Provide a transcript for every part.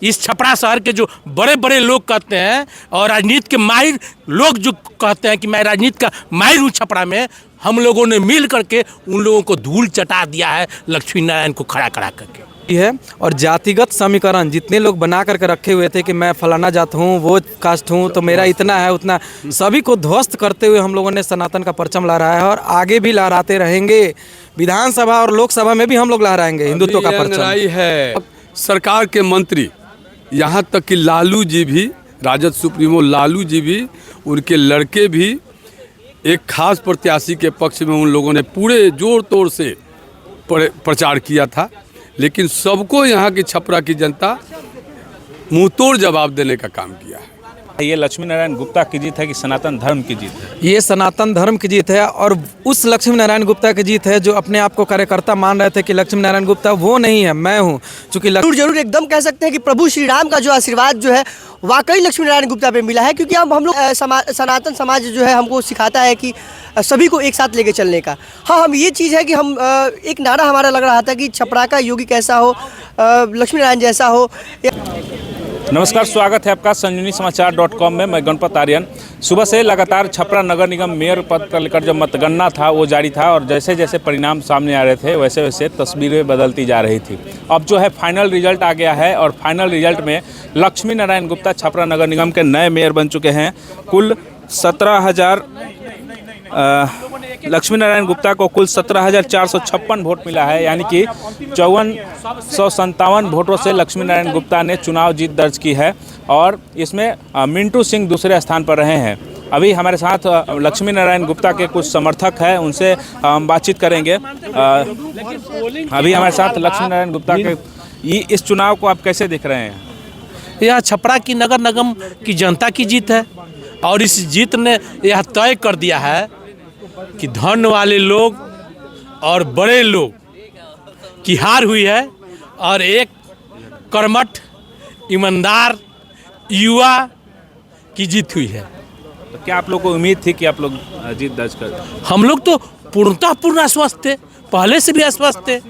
इस छपरा शहर के जो बड़े बड़े लोग कहते हैं और राजनीति के माहिर लोग जो कहते हैं कि मैं राजनीति का माहिर हूँ छपरा में, हम लोगों ने मिल करके उन लोगों को धूल चटा दिया है लक्ष्मी नारायण को खड़ा करके है। और जातिगत समीकरण जितने लोग बना करके रखे हुए थे कि मैं फलाना जात हूँ, वो कास्ट हूँ, तो मेरा इतना है उतना, सभी को ध्वस्त करते हुए हम लोगों ने सनातन का परचम लहराया है और आगे भी लहराते रहेंगे। विधानसभा और लोकसभा में भी हम लोग लहराएंगे हिंदुत्व का परचम है। सरकार के मंत्री, यहाँ तक कि लालू जी भी, राजद सुप्रीमो लालू जी भी, उनके लड़के भी एक खास प्रत्याशी के पक्ष में उन लोगों ने पूरे जोर तोड़ से प्रचार किया था, लेकिन सबको यहाँ की छपरा की जनता मुंह तोड़ जवाब देने का काम किया है। ये लक्ष्मी नारायण गुप्ता की जीत है कि सनातन धर्म की जीत है? ये सनातन धर्म की जीत है और उस लक्ष्मी नारायण गुप्ता की जीत है जो अपने आप को कार्यकर्ता मान रहे थे कि लक्ष्मी नारायण गुप्ता वो नहीं है, मैं हूँ। चूँकि जरूर एकदम कह सकते हैं कि प्रभु श्री राम का जो आशीर्वाद जो है वाकई लक्ष्मी नारायण गुप्ता पे मिला है, क्योंकि हम लोग सनातन समाज जो है हमको सिखाता है कि सभी को एक साथ लेके चलने का। हाँ, हम ये चीज़ है कि हम एक नारा हमारा लग रहा था कि छपरा का योगी कैसा हो, लक्ष्मी नारायण जैसा हो। नमस्कार, स्वागत है आपका संजीवनी समाचार.com में। मैं गणपत आर्यन। सुबह से लगातार छपरा नगर निगम मेयर पद का लेकर जो मतगणना था वो जारी था और जैसे जैसे परिणाम सामने आ रहे थे वैसे वैसे तस्वीरें बदलती जा रही थी। अब जो है फाइनल रिजल्ट आ गया है और फाइनल रिजल्ट में लक्ष्मी नारायण गुप्ता छपरा नगर निगम के नए मेयर बन चुके हैं। कुल 17,000 लक्ष्मी नारायण गुप्ता को कुल 17,456 वोट मिला है, यानी कि 5457 वोटों से लक्ष्मी नारायण गुप्ता ने चुनाव जीत दर्ज की है और इसमें मिंटू सिंह दूसरे स्थान पर रहे हैं। अभी हमारे साथ लक्ष्मी नारायण गुप्ता के कुछ समर्थक हैं, उनसे हम बातचीत करेंगे। अभी हमारे साथ लक्ष्मी नारायण गुप्ता के इस चुनाव को आप कैसे देख रहे हैं? यह छपरा की नगर निगम की जनता की जीत है और इस जीत ने यह तय कर दिया है कि धन वाले लोग और बड़े लोग की हार हुई है और एक कर्मठ ईमानदार युवा की जीत हुई है। तो क्या आप लोग को उम्मीद थी कि आप लोग जीत दर्ज कर? हम लोग तो पूर्ण आश्वस्त थे, पहले से भी आश्वस्त थे।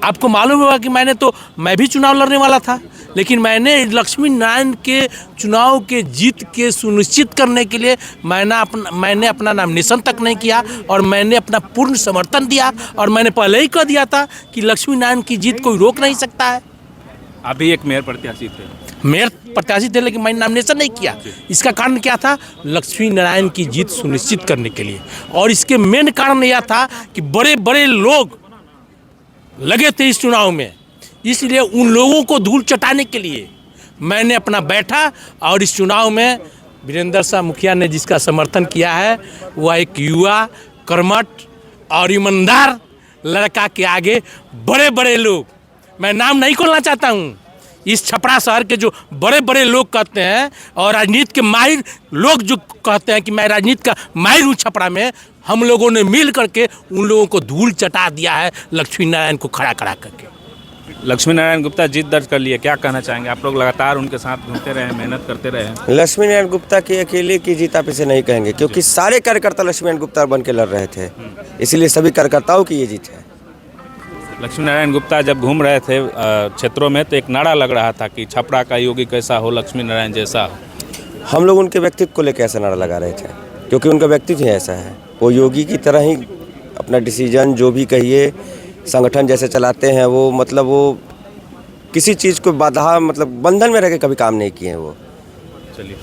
आपको मालूम होगा कि मैं भी चुनाव लड़ने वाला था, लेकिन मैंने लक्ष्मी नारायण के चुनाव के जीत के सुनिश्चित करने के लिए मैंने अपना नामिनेशन तक नहीं किया और मैंने अपना पूर्ण समर्थन दिया और मैंने पहले ही कह दिया था कि लक्ष्मी नारायण की जीत कोई रोक नहीं सकता है। अभी एक मेयर प्रत्याशी थे, लेकिन मैंने नामिनेशन नहीं किया। इसका कारण क्या था? लक्ष्मी नारायण की जीत सुनिश्चित करने के लिए। और इसके मेन कारण यह था कि बड़े बड़े लोग लगे थे इस चुनाव में, इसलिए उन लोगों को धूल चटाने के लिए मैंने अपना बैठा और इस चुनाव में वीरेंद्र शाह मुखिया ने जिसका समर्थन किया है वह एक युवा कर्मठ और ईमानदार लड़का के आगे बड़े बड़े लोग, मैं नाम नहीं खोलना चाहता हूँ, इस छपरा शहर के जो बड़े बड़े लोग कहते हैं और राजनीति के माहिर लोग जो कहते हैं कि मैं राजनीति का माहिर हूँ छपरा में, हम लोगों ने मिल करके उन लोगों को धूल चटा दिया है लक्ष्मी नारायण को खड़ा करके। लक्ष्मी नारायण गुप्ता जीत दर्ज कर लिए, क्या कहना चाहेंगे? आप लोग लगातार उनके साथ घूमते रहे, मेहनत करते रहे। लक्ष्मी नारायण गुप्ता की अकेले की जीत आप इसे नहीं कहेंगे, क्योंकि सारे कार्यकर्ता लक्ष्मी नारायण गुप्ता बन के लड़ रहे थे, इसलिए सभी कार्यकर्ताओं की ये जीत है। लक्ष्मी नारायण गुप्ता जब घूम रहे थे क्षेत्रों में तो एक नारा लग रहा था कि छपरा का योगी कैसा हो, लक्ष्मी नारायण जैसा हो। हम लोग उनके व्यक्तित्व को लेकर ऐसा नारा लगा रहे थे, क्योंकि उनका व्यक्तित्व ही ऐसा है। वो योगी की तरह ही अपना डिसीजन जो भी कहिए, संगठन जैसे चलाते हैं वो, मतलब वो किसी चीज़ को बाधा, मतलब बंधन में रह के कभी काम नहीं किए हैं वो। चलिए,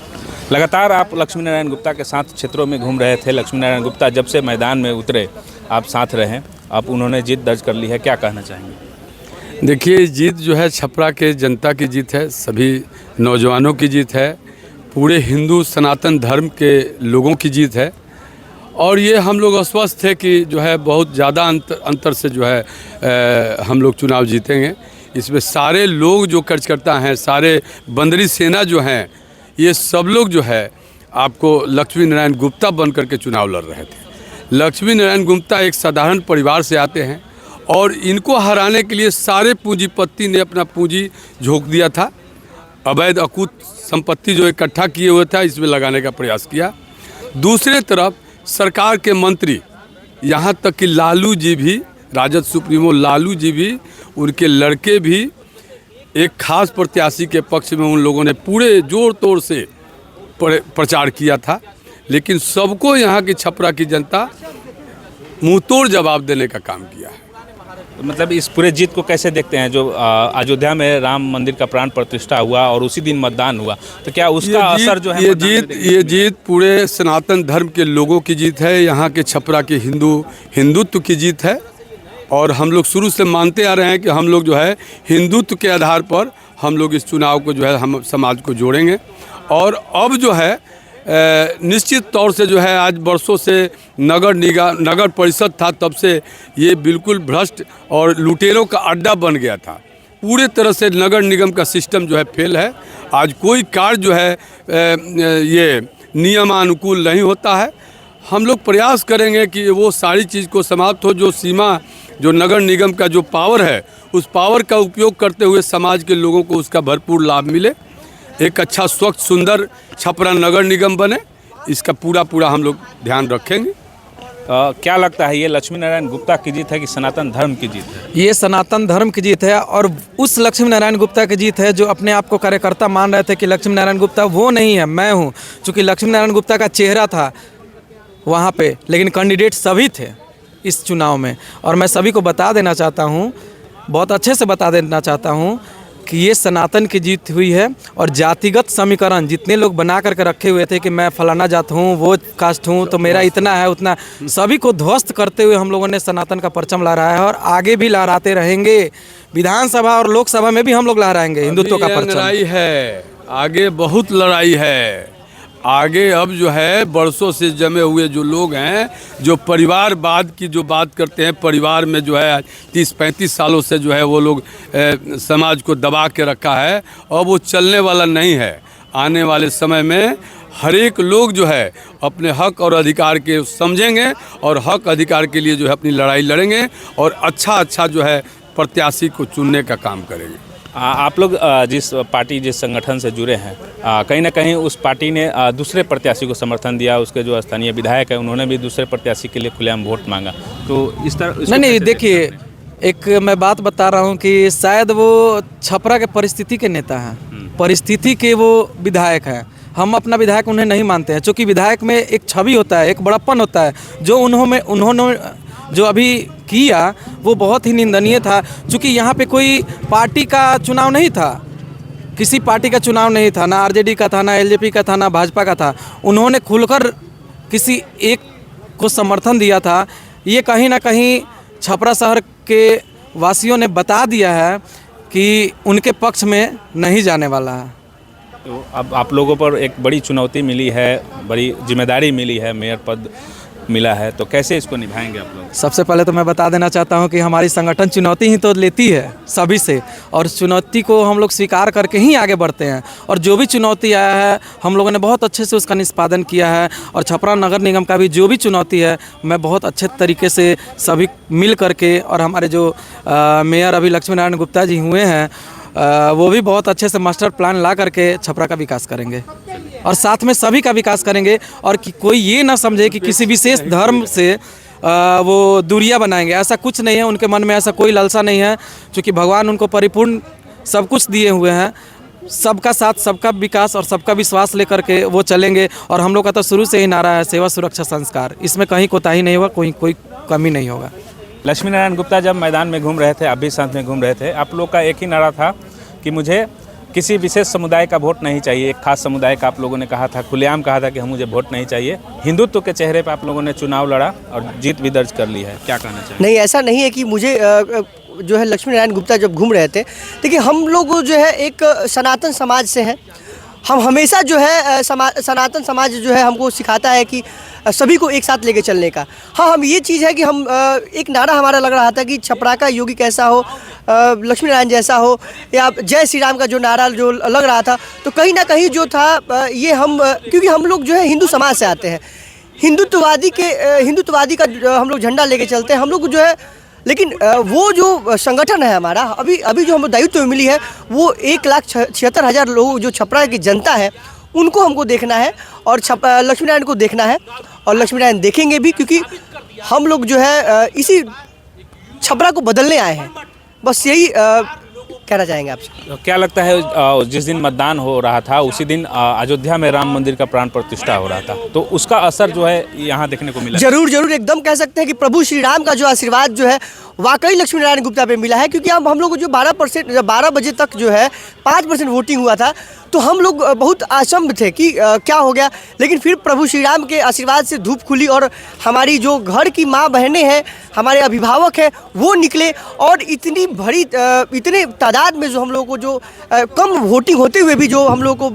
लगातार आप लक्ष्मी नारायण गुप्ता के साथ क्षेत्रों में घूम रहे थे। लक्ष्मी नारायण गुप्ता जब से मैदान में उतरे आप साथ रहे, अब उन्होंने जीत दर्ज कर ली है, क्या कहना चाहेंगे? देखिए, जीत जो है छपरा के जनता की जीत है, सभी नौजवानों की जीत है, पूरे हिंदू सनातन धर्म के लोगों की जीत है और ये हम लोग आश्वस्त थे कि जो है बहुत ज़्यादा अंतर से जो है हम लोग चुनाव जीतेंगे। इसमें सारे लोग जो कार्यकर्ता हैं, सारे बंदरी सेना जो हैं, ये सब लोग जो है आपको लक्ष्मी नारायण गुप्ता बन करके चुनाव लड़ रहे थे। लक्ष्मी नारायण गुप्ता एक साधारण परिवार से आते हैं और इनको हराने के लिए सारे पूंजीपति ने अपना पूंजी झोंक दिया था। अवैध अकूत संपत्ति जो इकट्ठा किए हुए था इसमें लगाने का प्रयास किया। दूसरे तरफ सरकार के मंत्री, यहाँ तक कि लालू जी भी, राजद सुप्रीमो लालू जी भी, उनके लड़के भी एक खास प्रत्याशी के पक्ष में उन लोगों ने पूरे जोर तोड़ से प्रचार किया था, लेकिन सबको यहाँ की छपरा की जनता मुंह तोड़ जवाब देने का काम किया है। तो मतलब इस पूरे जीत को कैसे देखते हैं? जो अयोध्या में राम मंदिर का प्राण प्रतिष्ठा हुआ और उसी दिन मतदान हुआ, तो क्या उसका असर जो है ये जीत पूरे सनातन धर्म के लोगों की जीत है, यहाँ के छपरा के हिंदुत्व की जीत है। और हम लोग शुरू से मानते आ रहे हैं कि हम लोग जो है हिंदुत्व के आधार पर हम लोग इस चुनाव को जो है हम समाज को जोड़ेंगे। और अब जो है निश्चित तौर से जो है आज बरसों से नगर परिषद था, तब से ये बिल्कुल भ्रष्ट और लुटेरों का अड्डा बन गया था। पूरे तरह से नगर निगम का सिस्टम जो है फेल है। आज कोई कार्य जो है ये नियमानुकूल नहीं होता है। हम लोग प्रयास करेंगे कि वो सारी चीज़ को समाप्त हो, जो नगर निगम का जो पावर है उस पावर का उपयोग करते हुए समाज के लोगों को उसका भरपूर लाभ मिले। एक अच्छा स्वच्छ सुंदर छपरा नगर निगम बने, इसका पूरा हम लोग ध्यान रखेंगे। क्या लगता है, ये लक्ष्मी नारायण गुप्ता की जीत है कि सनातन धर्म की जीत है? ये सनातन धर्म की जीत है और उस लक्ष्मी नारायण गुप्ता की जीत है जो अपने आप को कार्यकर्ता मान रहे थे कि लक्ष्मी नारायण गुप्ता वो नहीं है, मैं हूँ। चूँकि लक्ष्मी नारायण गुप्ता का चेहरा था वहाँ पे, लेकिन कैंडिडेट सभी थे इस चुनाव में। और मैं सभी को बता देना चाहता हूँ, बहुत अच्छे से बता देना चाहता हूँ कि ये सनातन की जीत हुई है। और जातिगत समीकरण जितने लोग बना करके रखे हुए थे कि मैं फलाना जात हूँ, वो कास्ट हूँ, तो मेरा इतना है उतना, सभी को ध्वस्त करते हुए हम लोगों ने सनातन का परचम लहराया है और आगे भी लहराते रहेंगे। विधानसभा और लोकसभा में भी हम लोग लहराएंगे हिंदुत्व का परचम। लड़ाई है, आगे बहुत लड़ाई है। आगे अब जो है बरसों से जमे हुए जो लोग हैं, जो परिवारवाद की जो बात करते हैं, परिवार में जो है 30-35 सालों से जो है वो लोग समाज को दबा के रखा है और वो चलने वाला नहीं है। आने वाले समय में हर एक लोग जो है अपने हक और अधिकार के समझेंगे और हक अधिकार के लिए जो है अपनी लड़ाई लड़ेंगे और अच्छा जो है प्रत्याशी को चुनने का काम करेंगे। आप लोग जिस पार्टी जिस संगठन से जुड़े हैं, कहीं ना कहीं उस पार्टी ने दूसरे प्रत्याशी को समर्थन दिया। उसके जो स्थानीय विधायक है उन्होंने भी दूसरे प्रत्याशी के लिए खुलेआम वोट मांगा। तो इस तरह नहीं, देखिए, एक मैं बात बता रहा हूँ कि शायद वो छपरा के परिस्थिति के नेता हैं, परिस्थिति के वो विधायक हैं। हम अपना विधायक उन्हें नहीं मानते हैं, क्योंकि विधायक में एक छवि होता है, एक बड़प्पन होता है। जो उन्होंने जो अभी किया वो बहुत ही निंदनीय था। क्योंकि यहाँ पे कोई पार्टी का चुनाव नहीं था, किसी पार्टी का चुनाव नहीं था, ना आरजेडी का था, ना एलजेपी का था, ना भाजपा का था। उन्होंने खुलकर किसी एक को समर्थन दिया था। ये कहीं ना कहीं छपरा शहर के वासियों ने बता दिया है कि उनके पक्ष में नहीं जाने वाला है। तो अब आप लोगों पर एक बड़ी चुनौती मिली है, बड़ी जिम्मेदारी मिली है, मेयर पद मिला है, तो कैसे इसको निभाएंगे आप लोग? सबसे पहले तो मैं बता देना चाहता हूं कि हमारी संगठन चुनौती ही तो लेती है सभी से, और चुनौती को हम लोग स्वीकार करके ही आगे बढ़ते हैं। और जो भी चुनौती आया है हम लोगों ने बहुत अच्छे से उसका निष्पादन किया है। और छपरा नगर निगम का भी जो भी चुनौती है, मैं बहुत अच्छे तरीके से सभी मिल करके, और हमारे जो मेयर अभी लक्ष्मी नारायण गुप्ता जी हुए हैं, वो भी बहुत अच्छे से मास्टर प्लान ला करके छपरा का विकास करेंगे और साथ में सभी का विकास करेंगे। और कि कोई ये ना समझे कि किसी विशेष धर्म से वो दूरियां बनाएंगे, ऐसा कुछ नहीं है। उनके मन में ऐसा कोई लालसा नहीं है, क्योंकि भगवान उनको परिपूर्ण सब कुछ दिए हुए हैं। सबका साथ, सबका विकास और सबका विश्वास लेकर के वो चलेंगे। और हम लोग का तो शुरू से ही नारा है सेवा सुरक्षा संस्कार, इसमें कहीं कोताही नहीं होगा, कोई कमी नहीं होगा। लक्ष्मी नारायण गुप्ता जब मैदान में घूम रहे थे, आप भी साथ में घूम रहे थे, आप लोग का एक ही नारा था कि मुझे किसी विशेष समुदाय का वोट नहीं चाहिए। एक खास समुदाय का आप लोगों ने कहा था, खुलेआम कहा था कि हम मुझे वोट नहीं चाहिए। हिंदुत्व के चेहरे पर आप लोगों ने चुनाव लड़ा और जीत भी दर्ज कर ली है, क्या कहना चाहिए? नहीं, ऐसा नहीं है कि मुझे जो है लक्ष्मी नारायण गुप्ता जब घूम रहे थे, देखिए हम लोग जो है एक सनातन समाज से हैं। हम हमेशा जो है सनातन समाज जो है हमको सिखाता है कि सभी को एक साथ लेके चलने का। हाँ, हम ये चीज़ है कि हम एक नारा हमारा लग रहा था कि छपरा का योगी कैसा हो, लक्ष्मी नारायण जैसा हो, या जय श्री राम का जो नारा जो लग रहा था, तो कहीं ना कहीं जो था ये हम, क्योंकि हम लोग जो है हिंदू समाज से आते हैं, हिंदुत्ववादी का हम लोग झंडा लेके चलते हैं हम लोग जो है। लेकिन वो जो संगठन है हमारा, अभी जो हमें दायित्व मिली है, वो 1,76,000 लोग जो छपरा की जनता है उनको हमको देखना है और लक्ष्मी नारायण को देखना है। और लक्ष्मी नारायण देखेंगे भी, क्योंकि हम लोग जो है इसी छपरा को बदलने आए हैं। बस यही कहना चाहेंगे आपसे? क्या लगता है जिस दिन मतदान हो रहा था उसी दिन अयोध्या में राम मंदिर का प्राण प्रतिष्ठा हो रहा था, तो उसका असर जो है यहाँ देखने को मिला? जरूर जरूर, एकदम कह सकते हैं कि प्रभु श्री राम का जो आशीर्वाद जो है वाकई लक्ष्मी नारायण गुप्ता पे मिला है। क्योंकि हम लोग को जो 12 बजे तक जो है 5% वोटिंग हुआ था, तो हम लोग बहुत आशंभ थे कि क्या हो गया। लेकिन फिर प्रभु श्री राम के आशीर्वाद से धूप खुली और हमारी जो घर की माँ बहनें हैं, हमारे अभिभावक हैं, वो निकले और इतनी बड़ी इतने तादाद में जो हम लोगों को जो कम वोटिंग होते हुए भी जो हम लोग को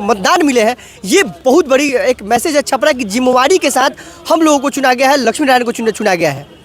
मतदान मिले हैं, ये बहुत बड़ी एक मैसेज है। छपरा की जिम्मेवारी के साथ हम लोगों को चुना गया है, लक्ष्मी नारायण को चुना गया है।